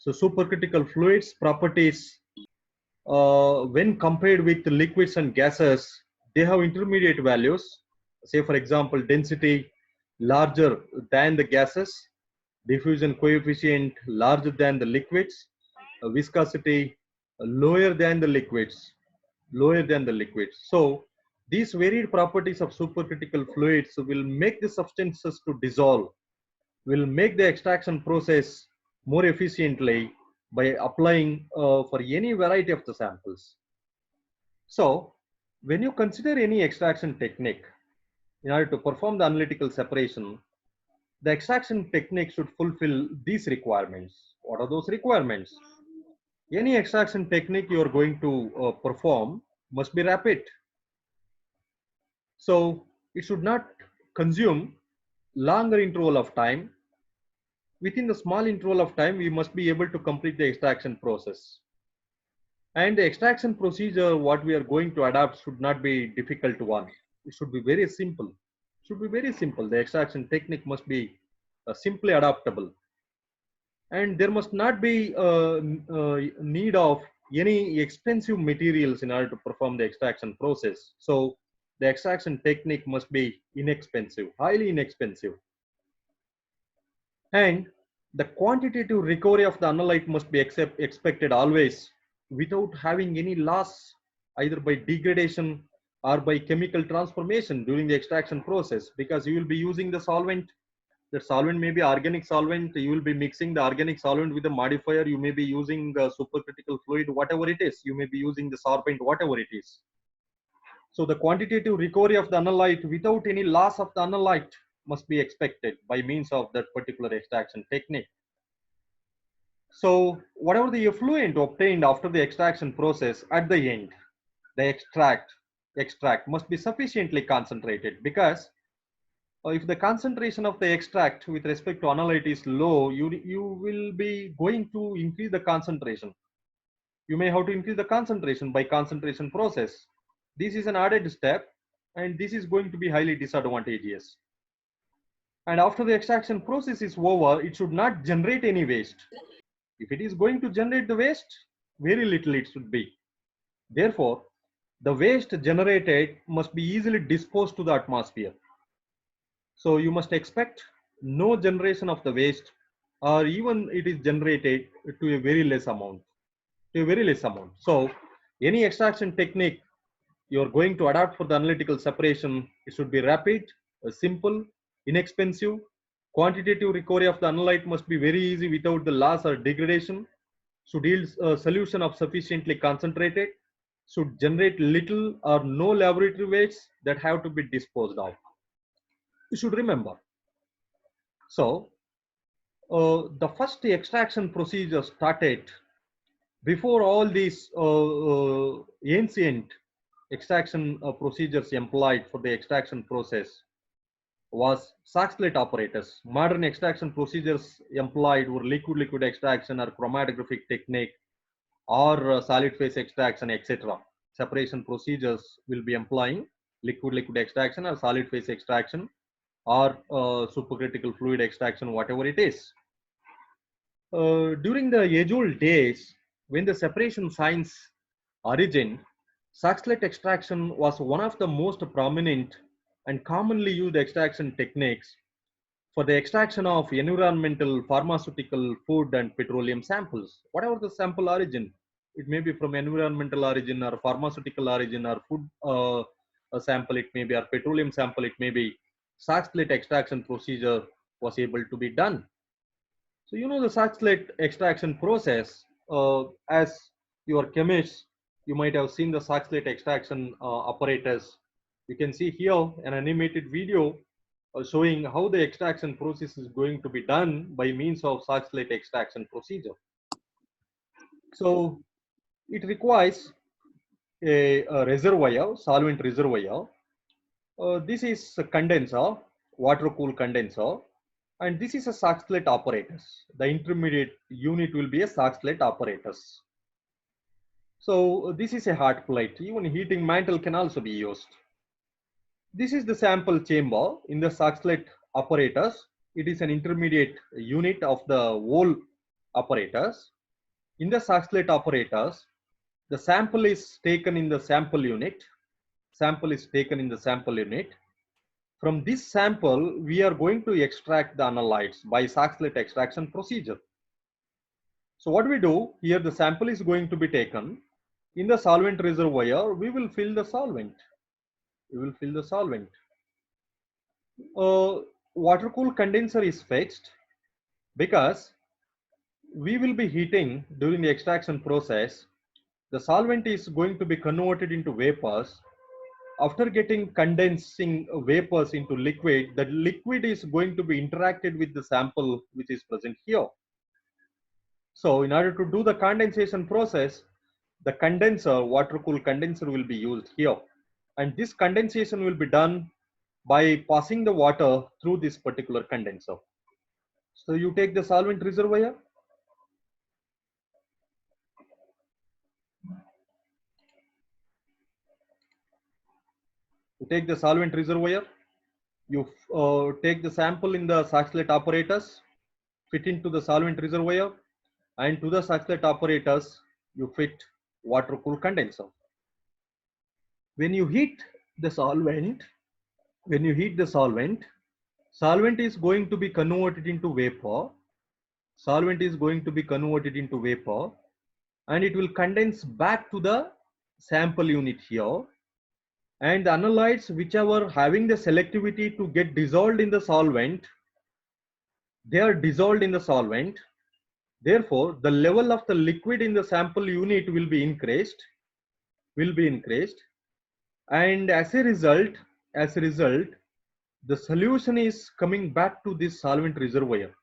So supercritical fluids properties, when compared with liquids and gases, they have intermediate values. Say for example, density larger than the gases, diffusion coefficient larger than the liquids, viscosity lower than the liquids, So these varied properties of supercritical fluids will make the substances to dissolve, will make the extraction process more efficiently by applying for any variety of the samples. So when you consider any extraction technique in order to perform the analytical separation, the extraction technique should fulfill these requirements. What are those requirements? Any extraction technique you are going to perform must be rapid. So it should not consume longer interval of time. Within the small interval of time, we must be able to complete the extraction process. And the extraction procedure, what we are going to adapt should not be difficult one. It should be very simple. It should be very simple. The extraction technique must be simply adaptable. And there must not be need of any expensive materials in order to perform the extraction process. So the extraction technique must be inexpensive, highly inexpensive. And the quantitative recovery of the analyte must be expected always without having any loss either by degradation or by chemical transformation during the extraction process, because you will be using the solvent. The solvent may be organic solvent. You will be mixing the organic solvent with the modifier. You may be using supercritical fluid, whatever it is. You may be using the sorbent, whatever it is. So the quantitative recovery of the analyte without any loss of the analyte must be expected by means of that particular extraction technique. So whatever the effluent obtained after the extraction process, at the end, the extract must be sufficiently concentrated, because if the concentration of the extract with respect to analyte is low, you will be going to increase the concentration. You may have to increase the concentration by concentration process. This is an added step, and this is going to be highly disadvantageous. And after the extraction process is over, it should not generate any waste. If it is going to generate the waste, very little it should be. Therefore, the waste generated must be easily disposed to the atmosphere. So you must expect no generation of the waste, or even it is generated to a very less amount. So any extraction technique you are going to adapt for the analytical separation, it should be rapid, simple, inexpensive. Quantitative recovery of the analyte must be very easy without the loss or degradation. Should yield a solution of sufficiently concentrated. Should generate little or no laboratory wastes that have to be disposed of. You should remember. So the first extraction procedure started before all these ancient extraction procedures employed for the extraction process was Saxhlett apparatus. Modern extraction procedures employed were liquid-liquid extraction or chromatographic technique or solid phase extraction, etc. Separation procedures will be employing liquid-liquid extraction or solid phase extraction or supercritical fluid extraction, whatever it is. During the age-old days, when the separation science origin, Saxhlett extraction was one of the most prominent and commonly used extraction techniques for the extraction of environmental, pharmaceutical, food, and petroleum samples. Whatever the sample origin, it may be from environmental origin or pharmaceutical origin or food a sample, it may be, or petroleum sample, it may be. Saxhlett extraction procedure was able to be done. So you know the Saxhlett extraction process. As you are chemists, you might have seen the Saxhlett extraction apparatus. You can see here an animated video showing how the extraction process is going to be done by means of Saxhlett extraction procedure. So it requires a reservoir, solvent reservoir. This is a condenser, water cooled condenser, and this is a Saxhlett apparatus. The intermediate unit will be a Saxhlett apparatus. So this is a hot plate. Even heating mantle can also be used. This is the sample chamber in the Saxhlett apparatus. It is an intermediate unit of the whole apparatus. In the Saxhlett apparatus, the sample is taken in the sample unit. Sample is taken in the sample unit. From this sample, we are going to extract the analytes by Saxhlett extraction procedure. So what we do here, the sample is going to be taken in the solvent reservoir. We will fill the solvent. We will fill the solvent. Water cooled condenser is fixed because we will be heating during the extraction process. The solvent is going to be converted into vapors. After getting condensing vapors into liquid, the liquid is going to be interacted with the sample which is present here. So in order to do the condensation process, the condenser, water cooled condenser will be used here. And this condensation will be done by passing the water through this particular condenser. So you take the solvent reservoir. You take the solvent reservoir. You take the sample in the Saxhlett apparatus, fit into the solvent reservoir, and to the Saxhlett apparatus, you fit water cooled condenser. When you heat the solvent, solvent is going to be converted into vapor. Solvent is going to be converted into vapor, and it will condense back to the sample unit here. And the analytes which are having the selectivity to get dissolved in the solvent, they are dissolved in the solvent. Therefore, the level of the liquid in the sample unit will be increased. And as a result, the solution is coming back to this solvent reservoir.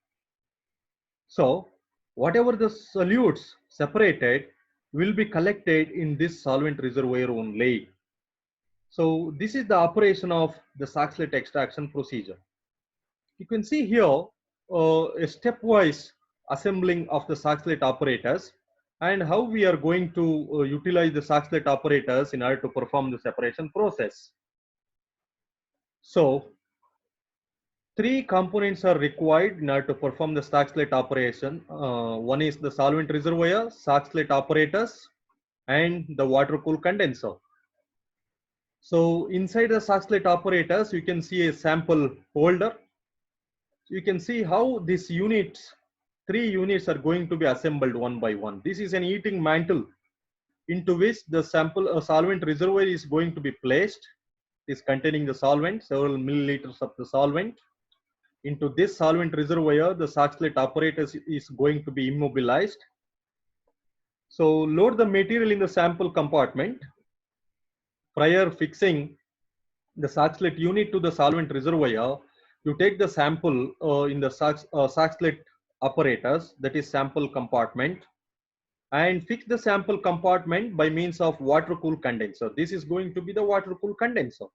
So whatever the solutes separated will be collected in this solvent reservoir only. So this is the operation of the Saxhlett extraction procedure. You can see here a stepwise assembling of the Saxhlett apparatus and how we are going to utilize the Saxhlett apparatus in order to perform the separation process. So three components are required in order to perform the Saxhlett operation. One is the solvent reservoir, Saxhlett apparatus, and the water cooled condenser. So inside the Saxhlett apparatus, you can see a sample holder. You can see how these units, three units are going to be assembled one by one. This is an heating mantle into which the sample solvent reservoir is going to be placed. It is containing the solvent, several milliliters of the solvent. Into this solvent reservoir, the Saxhlett apparatus is going to be immobilized. So load the material in the sample compartment. Prior fixing the Saxhlett unit to the solvent reservoir, you take the sample in the Saxhlett apparatus, that is sample compartment, and fix the sample compartment by means of water cooled condenser. This is going to be the water cooled condenser.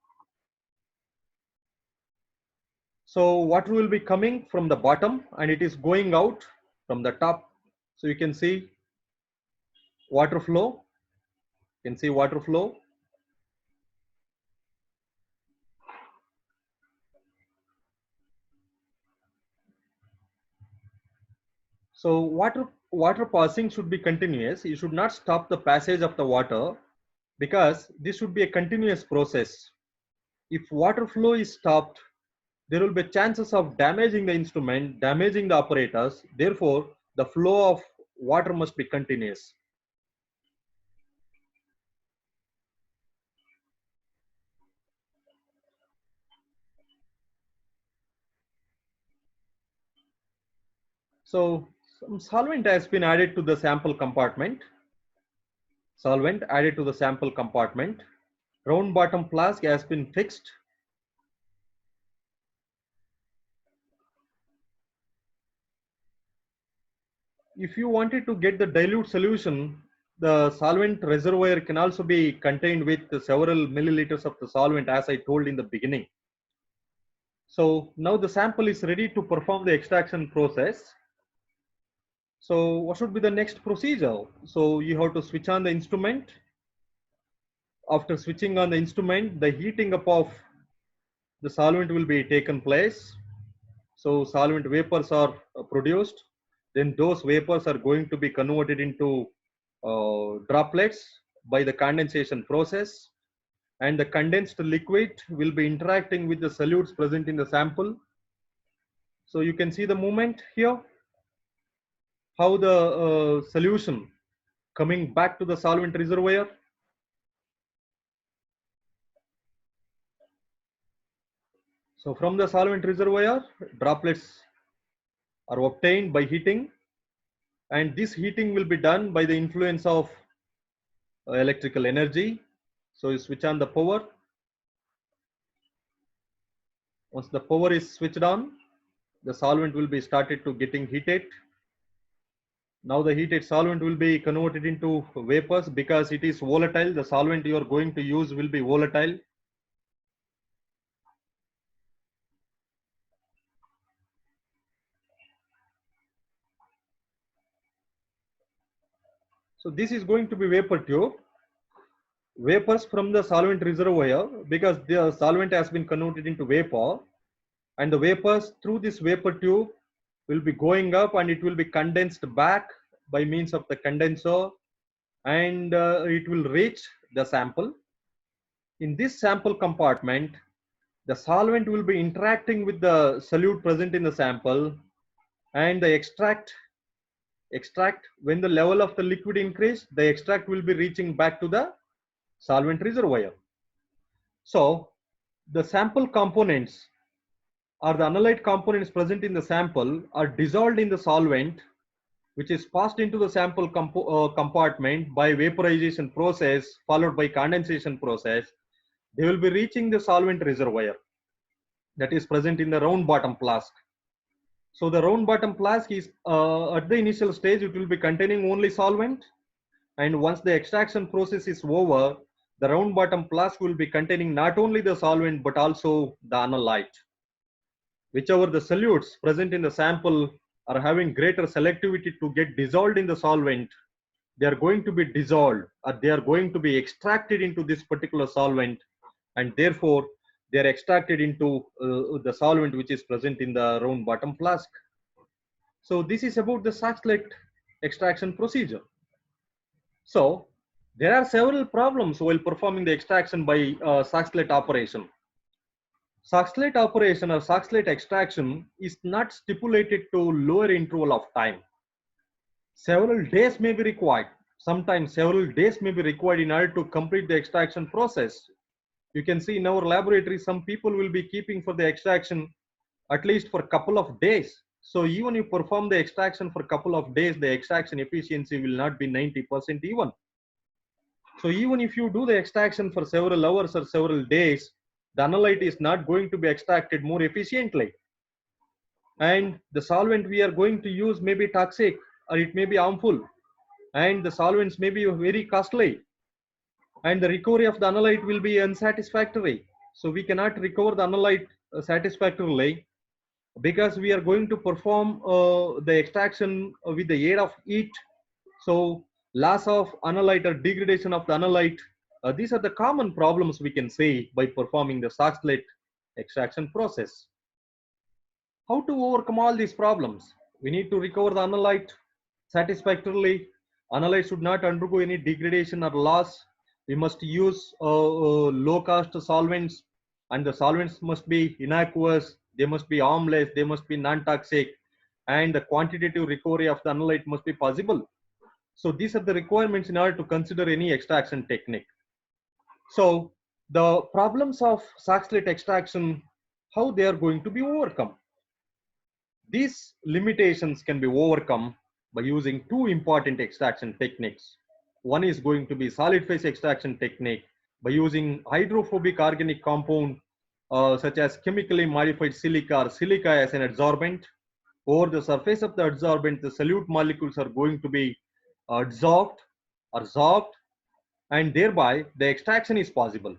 So water will be coming from the bottom and it is going out from the top. So you can see water flow. You can see water flow. So water passing should be continuous. You should not stop the passage of the water because this should be a continuous process. If water flow is stopped, there will be chances of damaging the instrument, damaging the apparatus. Therefore, the flow of water must be continuous. So some solvent has been added to the sample compartment. Solvent added to the sample compartment. Round bottom flask has been fixed. If you wanted to get the dilute solution, the solvent reservoir can also be contained with several milliliters of the solvent, as I told in the beginning. So now the sample is ready to perform the extraction process. So what should be the next procedure? So you have to switch on the instrument. After switching on the instrument, the heating up of the solvent will be taken place. So solvent vapors are produced. then those vapors are going to be converted into droplets by the condensation process, and the condensed liquid will be interacting with the solutes present in the sample. So you can see the movement here, how the solution coming back to the solvent reservoir. So from the solvent reservoir, droplets are obtained by heating, and this heating will be done by the influence of electrical energy. So you switch on the power. Once the power is switched on, the solvent will be started to getting heated. Now the heated solvent will be converted into vapors because it is volatile. The solvent you are going to use will be volatile. So this is going to be vapor tube. Vapors from the solvent reservoir, because the solvent has been converted into vapor, and the vapors through this vapor tube will be going up and it will be condensed back by means of the condenser, and it will reach the sample. In this sample compartment, the solvent will be interacting with the solute present in the sample, and the extract when the level of the liquid increase, the extract will be reaching back to the solvent reservoir. So the sample components or the analyte components present in the sample are dissolved in the solvent, which is passed into the sample compartment by vaporization process followed by condensation process. They will be reaching the solvent reservoir that is present in the round bottom flask. So the round bottom flask is at the initial stage, it will be containing only solvent, and once the extraction process is over, the round bottom flask will be containing not only the solvent but also the analyte. Whichever the solutes present in the sample are having greater selectivity to get dissolved in the solvent, they are going to be dissolved or they are going to be extracted into this particular solvent, and therefore they are extracted into the solvent which is present in the round bottom flask. So this is about the Saxlett extraction procedure. So there are several problems while performing the extraction by Saxlett operation. Saxlett operation or Saxlett extraction is not stipulated to lower interval of time. Several days may be required. Sometimes several days may be required in order to complete the extraction process. You can see in our laboratory, some people will be keeping for the extraction at least for a couple of days. So even if you perform the extraction for a couple of days, the extraction efficiency will not be 90% even. So even if you do the extraction for several hours or several days, the analyte is not going to be extracted more efficiently. And the solvent we are going to use may be toxic or it may be harmful. And the solvents may be very costly. And the recovery of the analyte will be unsatisfactory. So we cannot recover the analyte satisfactorily because we are going to perform the extraction with the aid of heat. So loss of analyte or degradation of the analyte, these are the common problems we can see by performing the Saxlett extraction process. How to overcome all these problems? We need to recover the analyte satisfactorily. Analyte should not undergo any degradation or loss. We must use low cost solvents, and the solvents must be innocuous, they must be harmless, they must be non-toxic, and the quantitative recovery of the analyte must be possible. So these are the requirements in order to consider any extraction technique. So the problems of Saxlett extraction, how they are going to be overcome. These limitations can be overcome by using two important extraction techniques. One is going to be solid phase extraction technique by using hydrophobic organic compound such as chemically modified silica or silica as an adsorbent. Over the surface of the adsorbent, the solute molecules are going to be adsorbed, and thereby the extraction is possible.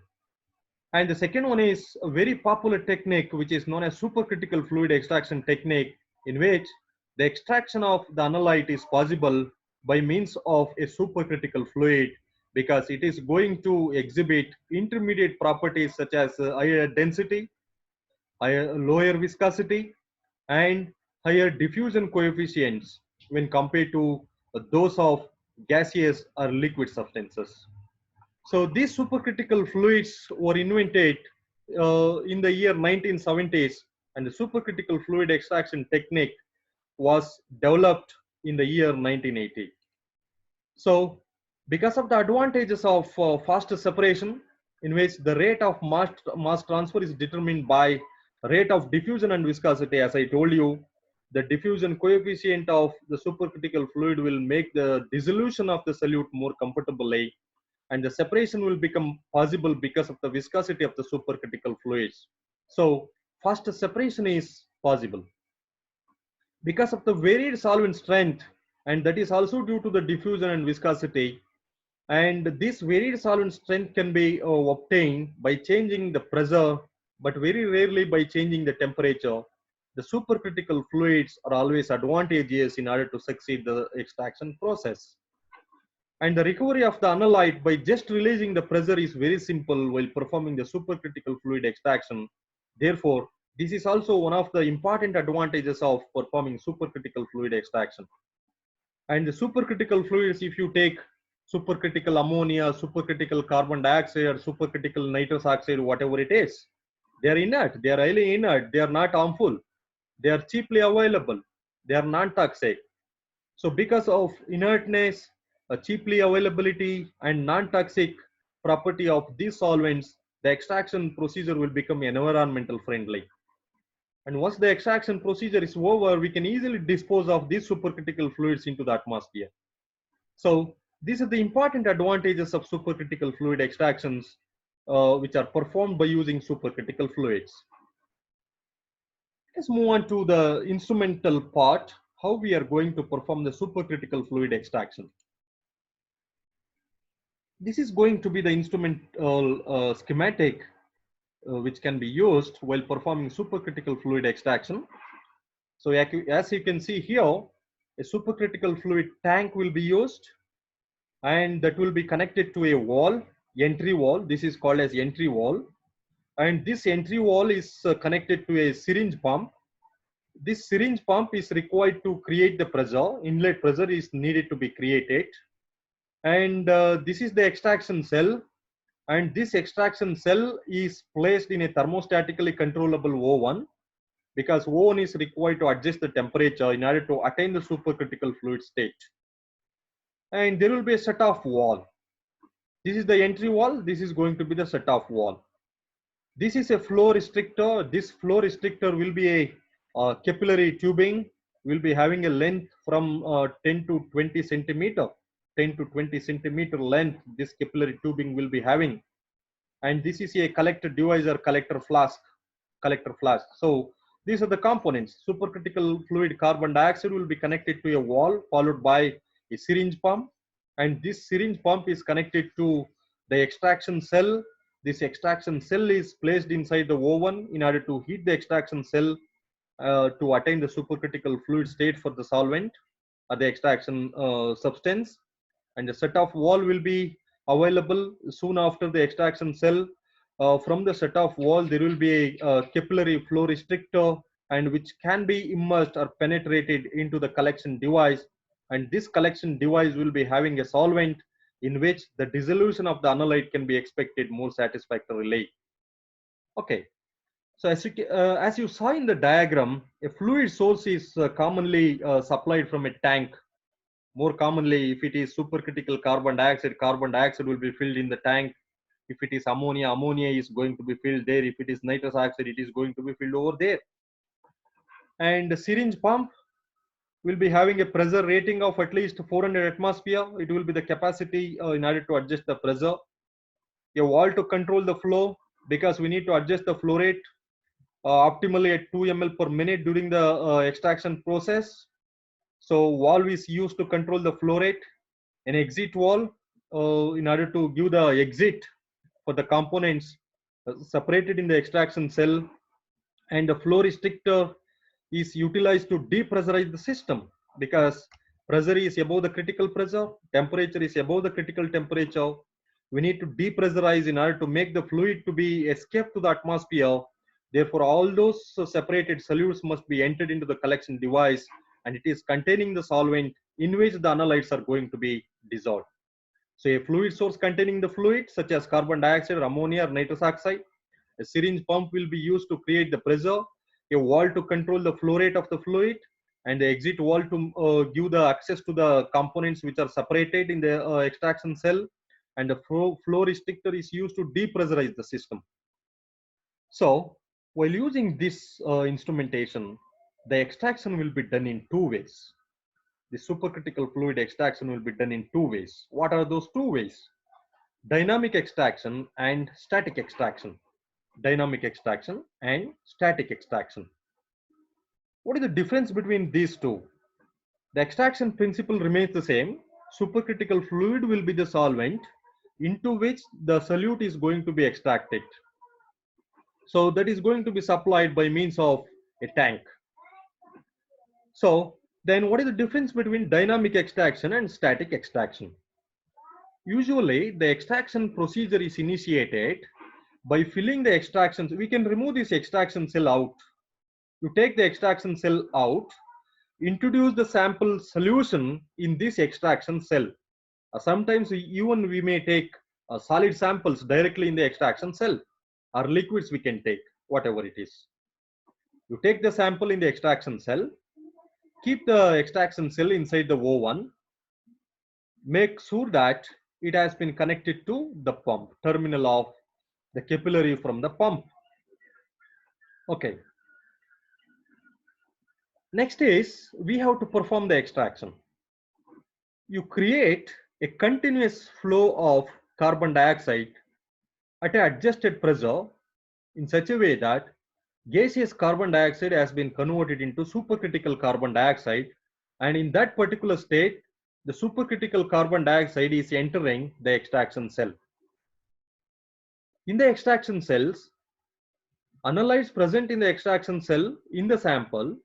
And the second one is a very popular technique which is known as supercritical fluid extraction technique, in which the extraction of the analyte is possible by means of a supercritical fluid, because it is going to exhibit intermediate properties such as higher density, higher lower viscosity, and higher diffusion coefficients, when compared to those of gaseous or liquid substances. So these supercritical fluids were invented in the year 1970s, and the supercritical fluid extraction technique was developed in the year 1980. So because of the advantages of faster separation, in which the rate of mass transfer is determined by rate of diffusion and viscosity, as I told you, the diffusion coefficient of the supercritical fluid will make the dissolution of the solute more comfortably, and the separation will become possible because of the viscosity of the supercritical fluids. So faster separation is possible because of the varied solvent strength, and that is also due to the diffusion and viscosity. And this varied solvent strength can be obtained by changing the pressure, but very rarely by changing the temperature. The supercritical fluids are always advantageous in order to succeed the extraction process. And the recovery of the analyte by just releasing the pressure is very simple while performing the supercritical fluid extraction. Therefore, this is also one of the important advantages of performing supercritical fluid extraction. And the supercritical fluids, if you take supercritical ammonia, supercritical carbon dioxide, or supercritical nitrous oxide, whatever it is, they are inert, they are highly inert, they are not harmful, they are cheaply available, they are non-toxic. So because of inertness, cheaply availability, and non-toxic property of these solvents, the extraction procedure will become environmental friendly. And once the extraction procedure is over, we can easily dispose of these supercritical fluids into the atmosphere. So these are the important advantages of supercritical fluid extractions, which are performed by using supercritical fluids. Let's move on to the instrumental part, how we are going to perform the supercritical fluid extraction. This is going to be the instrumental schematic which can be used while performing supercritical fluid extraction. So as you can see here, a supercritical fluid tank will be used, and that will be connected to a wall, entry wall. This is called as entry wall. And this entry wall is connected to a syringe pump. This syringe pump is required to create the pressure. Inlet pressure is needed to be created. And this is the extraction cell. And this extraction cell is placed in a thermostatically controllable oven, because oven is required to adjust the temperature in order to attain the supercritical fluid state. And there will be a set-off wall. This is the entry wall. This is going to be the set-off wall. This is a flow restrictor. This flow restrictor will be a capillary tubing, will be having a length from 10 to 20 centimeter. 10 to 20 centimeter length this capillary tubing will be having. And this is a collector device or collector flask. So these are the components. Supercritical fluid carbon dioxide will be connected to a wall, followed by a syringe pump. And this syringe pump is connected to the extraction cell. This extraction cell is placed inside the oven in order to heat the extraction cell to attain the supercritical fluid state for the solvent or the extraction substance. And the set-off wall will be available soon after the extraction cell. From the set-off wall, there will be a capillary flow restrictor, and which can be immersed or penetrated into the collection device. And this collection device will be having a solvent in which the dissolution of the analyte can be expected more satisfactorily. Okay. So as you saw in the diagram, a fluid source is commonly supplied from a tank. More commonly, if it is supercritical carbon dioxide will be filled in the tank. If it is ammonia, ammonia is going to be filled there. If it is nitrous oxide, it is going to be filled over there. And the syringe pump will be having a pressure rating of at least 400 atmosphere. It will be the capacity in order to adjust the pressure. A valve to control the flow, because we need to adjust the flow rate optimally at 2 ml per minute during the extraction process. So valve is used to control the flow rate. An exit valve in order to give the exit for the components separated in the extraction cell. And the flow restrictor is utilized to depressurize the system, because pressure is above the critical pressure, temperature is above the critical temperature. We need to depressurize in order to make the fluid to be escape to the atmosphere. Therefore, all those separated solutes must be entered into the collection device and it is containing the solvent in which the analytes are going to be dissolved. So a fluid source containing the fluid such as carbon dioxide, ammonia, or nitrous oxide. A syringe pump will be used to create the pressure, a valve to control the flow rate of the fluid, and the exit valve to give the access to the components which are separated in the extraction cell, and the flow restrictor is used to depressurize the system. So while using this instrumentation, the extraction will be done in two ways. The supercritical fluid extraction will be done in two ways. What are those two ways? Dynamic extraction and static extraction. Dynamic extraction and static extraction. What is the difference between these two? The extraction principle remains the same. Supercritical fluid will be the solvent into which the solute is going to be extracted. So that is going to be supplied by means of a tank. So then what is the difference between dynamic extraction and static extraction? Usually the extraction procedure is initiated by filling the extraction. We can remove this extraction cell out. You take the extraction cell out, introduce the sample solution in this extraction cell. Sometimes even we may take solid samples directly in the extraction cell, or liquids we can take, whatever it is. You take the sample in the extraction cell, keep the extraction cell inside the O1, make sure that it has been connected to the pump, terminal of the capillary from the pump. Okay. Next is we have to perform the extraction. You create a continuous flow of carbon dioxide at an adjusted pressure in such a way that gaseous carbon dioxide has been converted into supercritical carbon dioxide, and in that particular state the supercritical carbon dioxide is entering the extraction cell. In the extraction cells, analytes present in the extraction cell in the sample,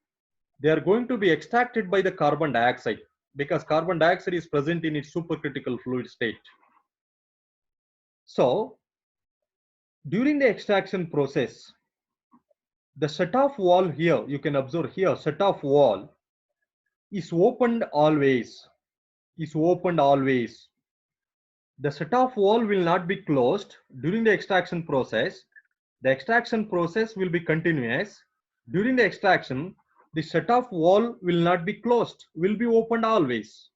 they are going to be extracted by the carbon dioxide because carbon dioxide is present in its supercritical fluid state. So during the extraction process, the shutoff valve here, you can observe here, shutoff valve is opened always. The shutoff valve will not be closed during the extraction process. The extraction process will be continuous. During the extraction, the shutoff valve will not be closed, will be opened always.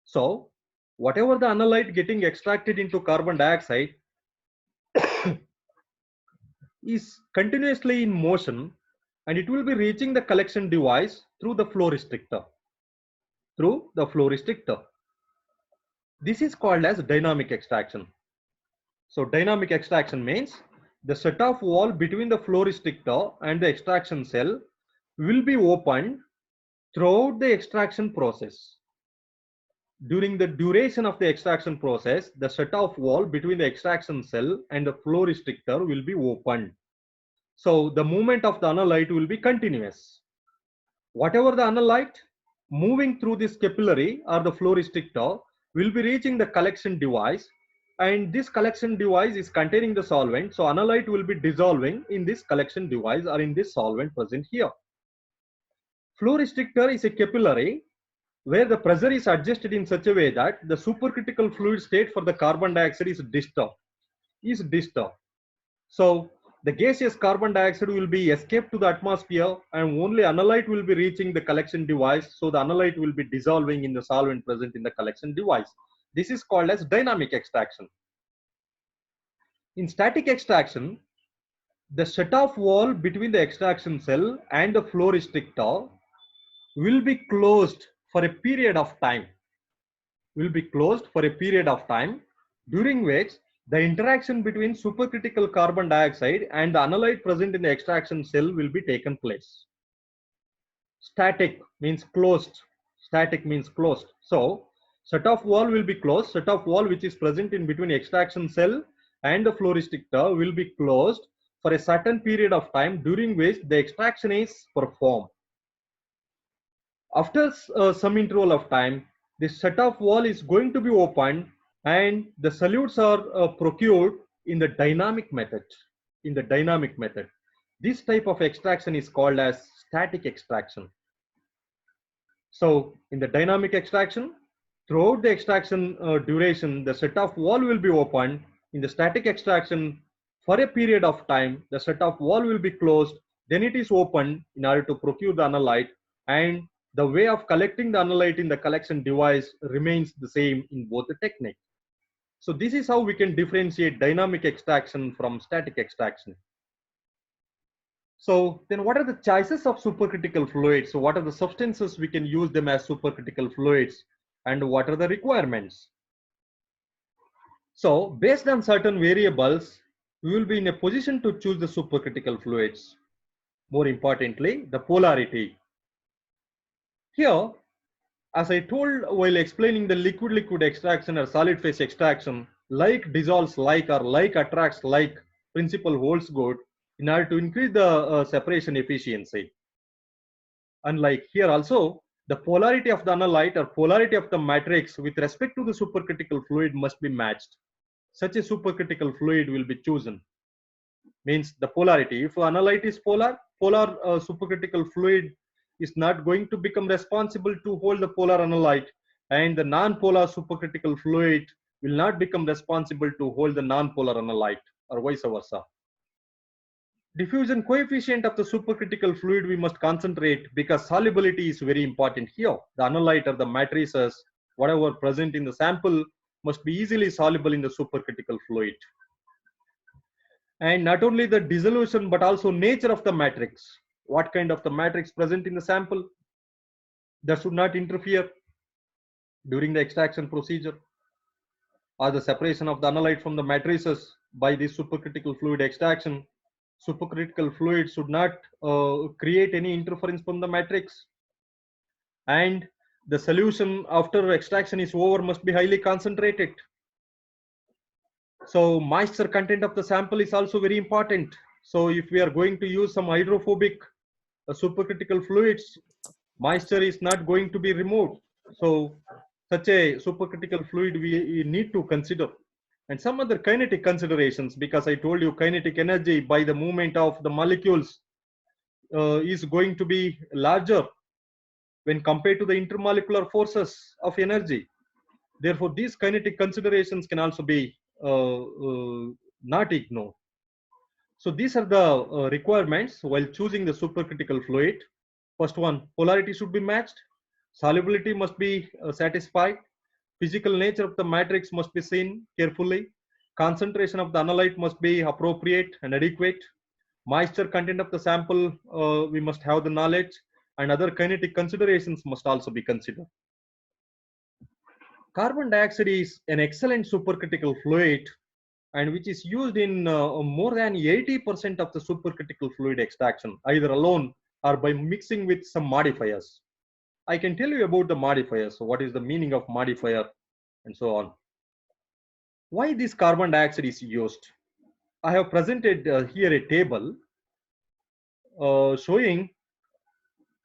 So whatever the analyte getting extracted into carbon dioxide is continuously in motion, and it will be reaching the collection device through the flow restrictor. This is called as dynamic extraction. So dynamic extraction means the shutoff valve between the flow restrictor and the extraction cell will be opened throughout the extraction process. During the duration of the extraction process, the shutoff valve between the extraction cell and the flow restrictor will be opened. So the movement of the analyte will be continuous. Whatever the analyte moving through this capillary or the flow restrictor will be reaching the collection device, and this collection device is containing the solvent. So analyte will be dissolving in this collection device or in this solvent present here. Flow restrictor is a capillary where the pressure is adjusted in such a way that the supercritical fluid state for the carbon dioxide is disturbed. So the gaseous carbon dioxide will be escaped to the atmosphere, and only analyte will be reaching the collection device. So the analyte will be dissolving in the solvent present in the collection device. This is called as dynamic extraction. In static extraction, the shutoff valve between the extraction cell and the flow restrictor will be closed for a period of time. During which the interaction between supercritical carbon dioxide and the analyte present in the extraction cell will be taken place. Static means closed. So shutoff valve will be closed. Shutoff valve which is present in between extraction cell and the flow restrictor will be closed for a certain period of time, during which the extraction is performed. After some interval of time, the shutoff valve is going to be opened and the solutes are procured in the dynamic method. This type of extraction is called as static extraction. So in the dynamic extraction, throughout the extraction duration, the set-off valve will be opened. In the static extraction, for a period of time, the set-off valve will be closed. Then it is opened in order to procure the analyte, and the way of collecting the analyte in the collection device remains the same in both the techniques. So this is how we can differentiate dynamic extraction from static extraction. So then what are the choices of supercritical fluids? So what are the substances we can use them as supercritical fluids, and what are the requirements? So based on certain variables, we will be in a position to choose the supercritical fluids. More importantly, the polarity. Here, as I told while explaining the liquid-liquid extraction or solid phase extraction, like dissolves like or like attracts like principle holds good in order to increase the separation efficiency. Unlike here also, the polarity of the analyte or polarity of the matrix with respect to the supercritical fluid must be matched. Such a supercritical fluid will be chosen. Means the polarity. If analyte is polar supercritical fluid is not going to become responsible to hold the polar analyte, and the non-polar supercritical fluid will not become responsible to hold the non-polar analyte, or vice versa. Diffusion coefficient of the supercritical fluid we must concentrate, because solubility is very important here. The analyte or the matrices, whatever present in the sample, must be easily soluble in the supercritical fluid. And not only the dissolution but also nature of the matrix. What kind of the matrix present in the sample, that should not interfere during the extraction procedure, or the separation of the analyte from the matrices by this supercritical fluid extraction. Supercritical fluid should not create any interference from the matrix, and the solution after extraction is over must be highly concentrated. So moisture content of the sample is also very important. So if we are going to use some hydrophobic supercritical fluids, moisture is not going to be removed. So such a supercritical fluid we need to consider. And some other kinetic considerations, because I told you kinetic energy by the movement of the molecules is going to be larger when compared to the intermolecular forces of energy. Therefore, these kinetic considerations can also be not ignored. So these are the requirements while choosing the supercritical fluid. First one, polarity should be matched, solubility must be satisfied, physical nature of the matrix must be seen carefully, concentration of the analyte must be appropriate and adequate, moisture content of the sample we must have the knowledge, and other kinetic considerations must also be considered. Carbon dioxide is an excellent supercritical fluid, and which is used in more than 80% of the supercritical fluid extraction, either alone or by mixing with some modifiers. I can tell you about the modifiers. So what is the meaning of modifier and so on. Why this carbon dioxide is used? I have presented here a table showing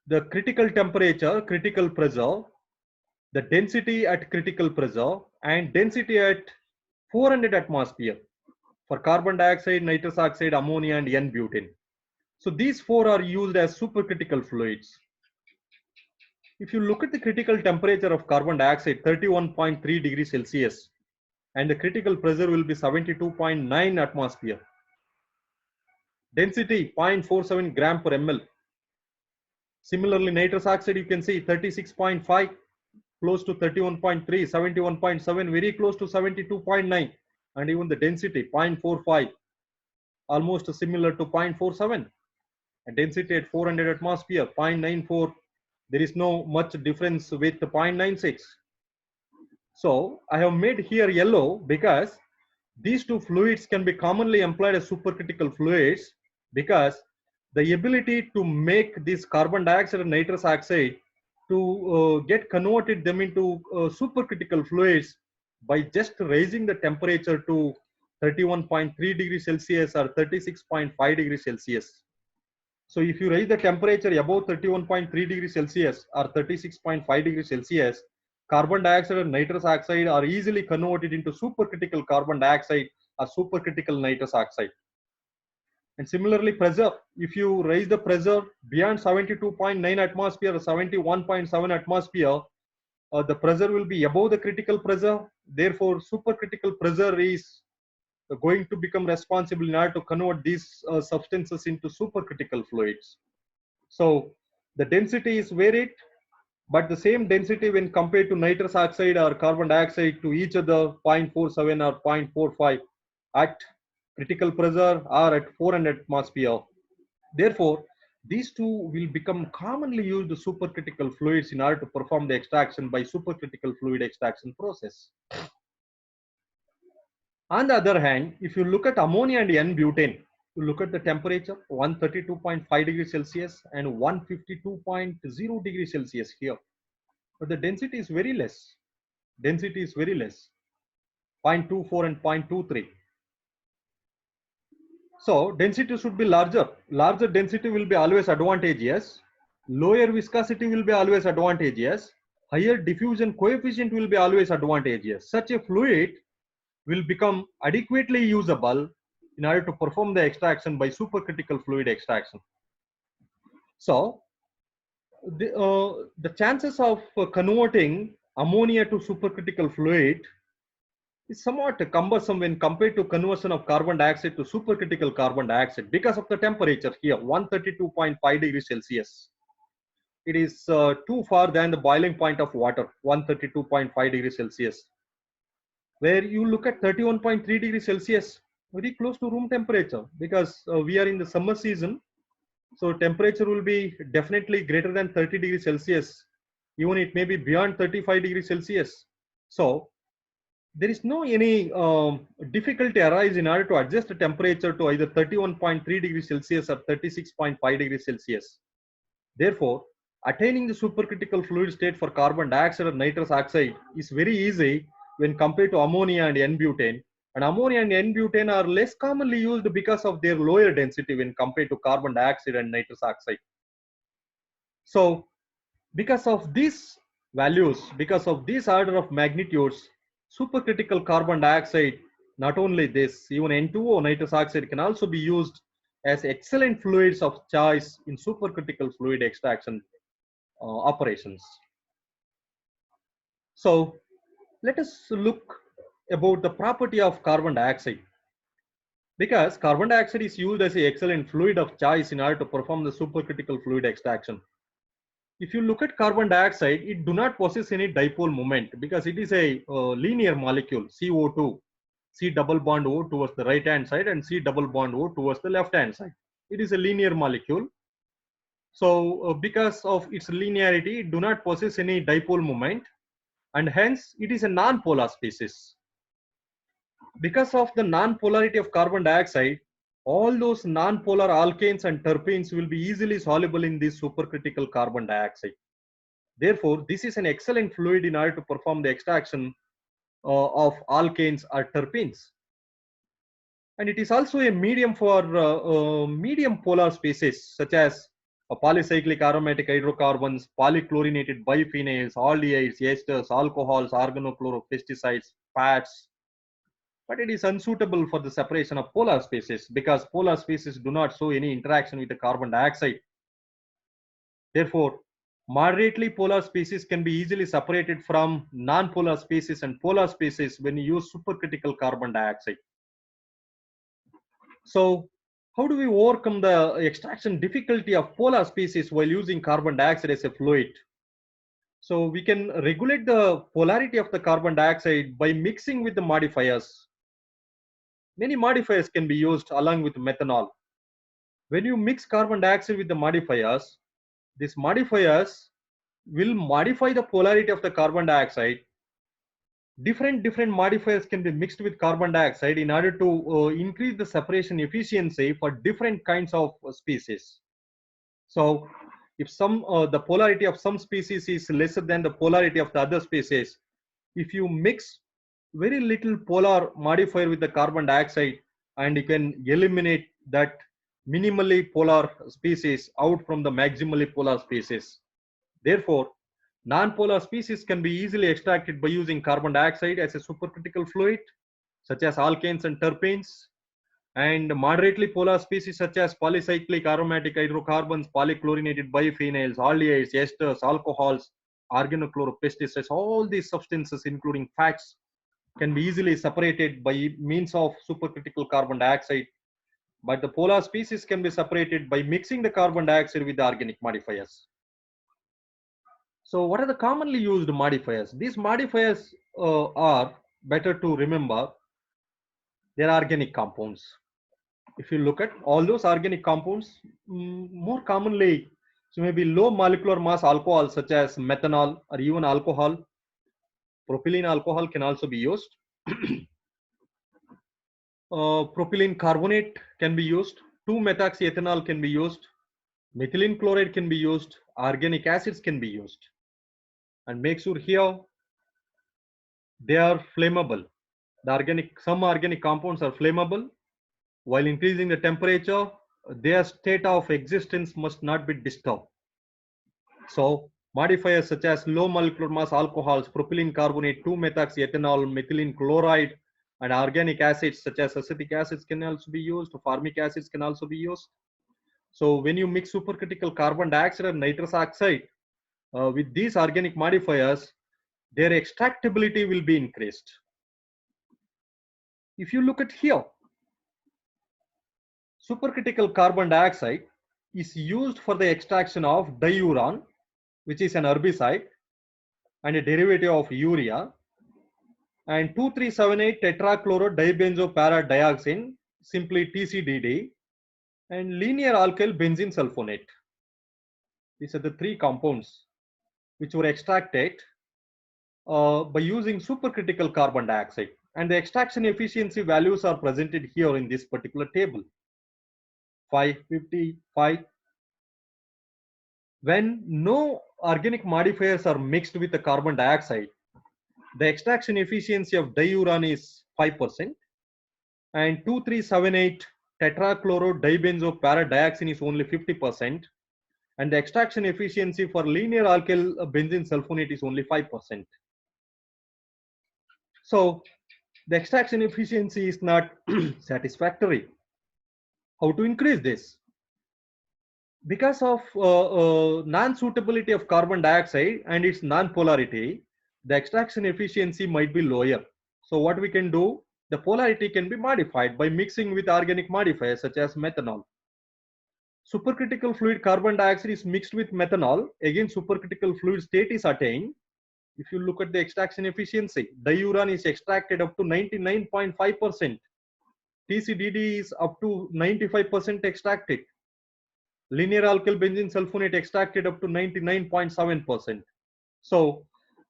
the critical temperature, critical pressure, the density at critical pressure, and density at 400 atmosphere for carbon dioxide, nitrous oxide, ammonia, and N-butane. So these four are used as supercritical fluids. If you look at the critical temperature of carbon dioxide, 31.3 degrees Celsius, and the critical pressure will be 72.9 atmosphere. Density 0.47 gram per ml. Similarly, nitrous oxide you can see 36.5, close to 31.3, 71.7, very close to 72.9, and even the density 0.45, almost similar to 0.47, and density at 400 atmosphere 0.94. There is no much difference with 0.96. So I have made here yellow because these two fluids can be commonly employed as supercritical fluids, because the ability to make this carbon dioxide and nitrous oxide to get converted them into supercritical fluids by just raising the temperature to 31.3 degrees Celsius or 36.5 degrees Celsius. So if you raise the temperature above 31.3 degrees Celsius or 36.5 degrees Celsius, carbon dioxide and nitrous oxide are easily converted into supercritical carbon dioxide or supercritical nitrous oxide. And similarly, pressure, if you raise the pressure beyond 72.9 atmosphere or 71.7 atmosphere, the pressure will be above the critical pressure. Therefore, supercritical pressure is going to become responsible in order to convert these substances into supercritical fluids. So the density is varied, but the same density when compared to nitrous oxide or carbon dioxide to each other 0.47 or 0.45 at critical pressure or at 400 atmosphere. Therefore, these two will become commonly used supercritical fluids in order to perform the extraction by supercritical fluid extraction process. On the other hand, if you look at ammonia and N-butane, you look at the temperature 132.5 degrees Celsius and 152.0 degrees Celsius here. But the density is very less. Density is very less, 0.24 and 0.23. So density should be larger. Larger density will be always advantageous. Lower viscosity will be always advantageous. Higher diffusion coefficient will be always advantageous. Such a fluid will become adequately usable in order to perform the extraction by supercritical fluid extraction. So the chances of converting ammonia to supercritical fluid is somewhat cumbersome when compared to conversion of carbon dioxide to supercritical carbon dioxide because of the temperature here 132.5 degrees Celsius. It is too far than the boiling point of water 132.5 degrees Celsius. Where you look at 31.3 degrees Celsius, very close to room temperature because we are in the summer season. So temperature will be definitely greater than 30 degrees Celsius. Even it may be beyond 35 degrees Celsius. So there is no any difficulty arise in order to adjust the temperature to either 31.3 degrees Celsius or 36.5 degrees Celsius. Therefore, attaining the supercritical fluid state for carbon dioxide or nitrous oxide is very easy when compared to ammonia and N-butane. And ammonia and N-butane are less commonly used because of their lower density when compared to carbon dioxide and nitrous oxide. So because of these values, because of this order of magnitudes, supercritical carbon dioxide, not only this, even N2O nitrous oxide can also be used as excellent fluids of choice in supercritical fluid extraction operations. So let us look about the property of carbon dioxide. Because carbon dioxide is used as an excellent fluid of choice in order to perform the supercritical fluid extraction. If you look at carbon dioxide, it do not possess any dipole moment because it is a linear molecule, CO2, C double bond O towards the right hand side and C double bond O towards the left hand side. It is a linear molecule. So because of its linearity, it do not possess any dipole moment and hence it is a non-polar species. Because of the non-polarity of carbon dioxide, all those non-polar alkanes and terpenes will be easily soluble in this supercritical carbon dioxide. Therefore, this is an excellent fluid in order to perform the extraction of alkanes or terpenes. And it is also a medium for medium polar species such as polycyclic aromatic hydrocarbons, polychlorinated biphenyls, aldehydes, esters, alcohols, organochlorofesticides, fats. But it is unsuitable for the separation of polar species because polar species do not show any interaction with the carbon dioxide. Therefore, moderately polar species can be easily separated from non-polar species and polar species when you use supercritical carbon dioxide. So how do we overcome the extraction difficulty of polar species while using carbon dioxide as a fluid? So we can regulate the polarity of the carbon dioxide by mixing with the modifiers. Many modifiers can be used along with methanol. When you mix carbon dioxide with the modifiers, these modifiers will modify the polarity of the carbon dioxide. Different modifiers can be mixed with carbon dioxide in order to increase the separation efficiency for different kinds of species. So if the polarity of some species is lesser than the polarity of the other species, if you mix very little polar modifier with the carbon dioxide and you can eliminate that minimally polar species out from the maximally polar species. Therefore, non-polar species can be easily extracted by using carbon dioxide as a supercritical fluid, such as alkanes and terpenes. And moderately polar species such as polycyclic aromatic hydrocarbons, polychlorinated biphenyls, aldehydes, esters, alcohols, organochloropesticides, all these substances, including fats, can be easily separated by means of supercritical carbon dioxide. But the polar species can be separated by mixing the carbon dioxide with the organic modifiers. So what are the commonly used modifiers? These modifiers are better to remember. They're organic compounds. If you look at all those organic compounds, more commonly, so maybe low molecular mass alcohols such as methanol or even alcohol. Propylene alcohol can also be used. Propylene carbonate can be used. 2-methoxyethanol can be used. Methylene chloride can be used. Organic acids can be used. And make sure here they are flammable. Some organic compounds are flammable. While increasing the temperature, their state of existence must not be disturbed. So modifiers such as low molecular mass alcohols, propylene carbonate, 2-methoxyethanol, methylene chloride, and organic acids such as acetic acids can also be used. Formic acids can also be used. So when you mix supercritical carbon dioxide and nitrous oxide with these organic modifiers, their extractability will be increased. If you look at here, supercritical carbon dioxide is used for the extraction of diuran, which is an herbicide and a derivative of urea, and 2378 tetrachlorodibenzoparadioxine, simply TCDD, and linear alkyl benzene sulfonate. These are the three compounds which were extracted by using supercritical carbon dioxide, and the extraction efficiency values are presented here in this particular table. 555. When no organic modifiers are mixed with the carbon dioxide, the extraction efficiency of diuran is 5%, and 2378 tetrachlorodibenzoparadioxine is only 50%, and the extraction efficiency for linear alkyl benzene sulfonate is only 5%. So the extraction efficiency is not satisfactory. How to increase this? Because of non-suitability of carbon dioxide and its non-polarity, the extraction efficiency might be lower. So what we can do, the polarity can be modified by mixing with organic modifiers such as methanol. Supercritical fluid carbon dioxide is mixed with methanol. Again, supercritical fluid state is attained. If you look at the extraction efficiency, diuran is extracted up to 99.5%. TCDD is up to 95% extracted. Linear alkyl benzene sulfonate extracted up to 99.7%. So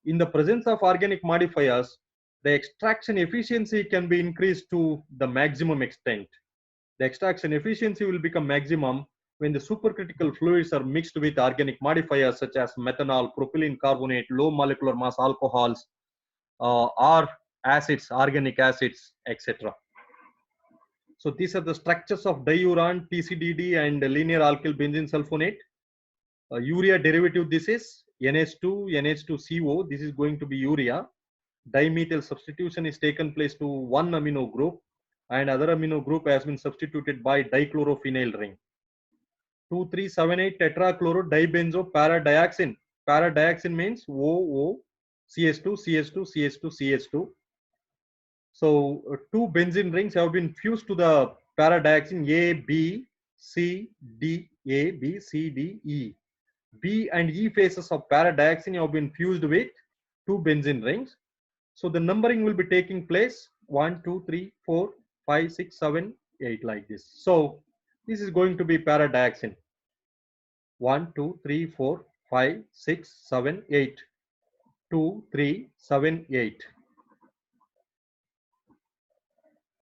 in the presence of organic modifiers, the extraction efficiency can be increased to the maximum extent. The extraction efficiency will become maximum when the supercritical fluids are mixed with organic modifiers such as methanol, propylene carbonate, low molecular mass alcohols, or acids, organic acids, etc. So these are the structures of diuran, TCDD, and linear alkyl benzene sulfonate. Urea derivative, this is NH2, NH2CO. This is going to be urea. Dimethyl substitution is taken place to one amino group, and other amino group has been substituted by dichlorophenyl ring. 2378 tetrachlorodibenzoparadioxine. Paradioxine means OO, CH2, CH2, CH2, CH2. So two benzene rings have been fused to the paradioxine A, B, C, D, A, B, C, D, E. B and E phases of paradioxine have been fused with two benzene rings. So the numbering will be taking place 1, 2, 3, 4, 5, 6, 7, 8 like this. So this is going to be paradioxine. 1, 2, 3, 4, 5, 6, 7, 8. 2, 3, 7, 8.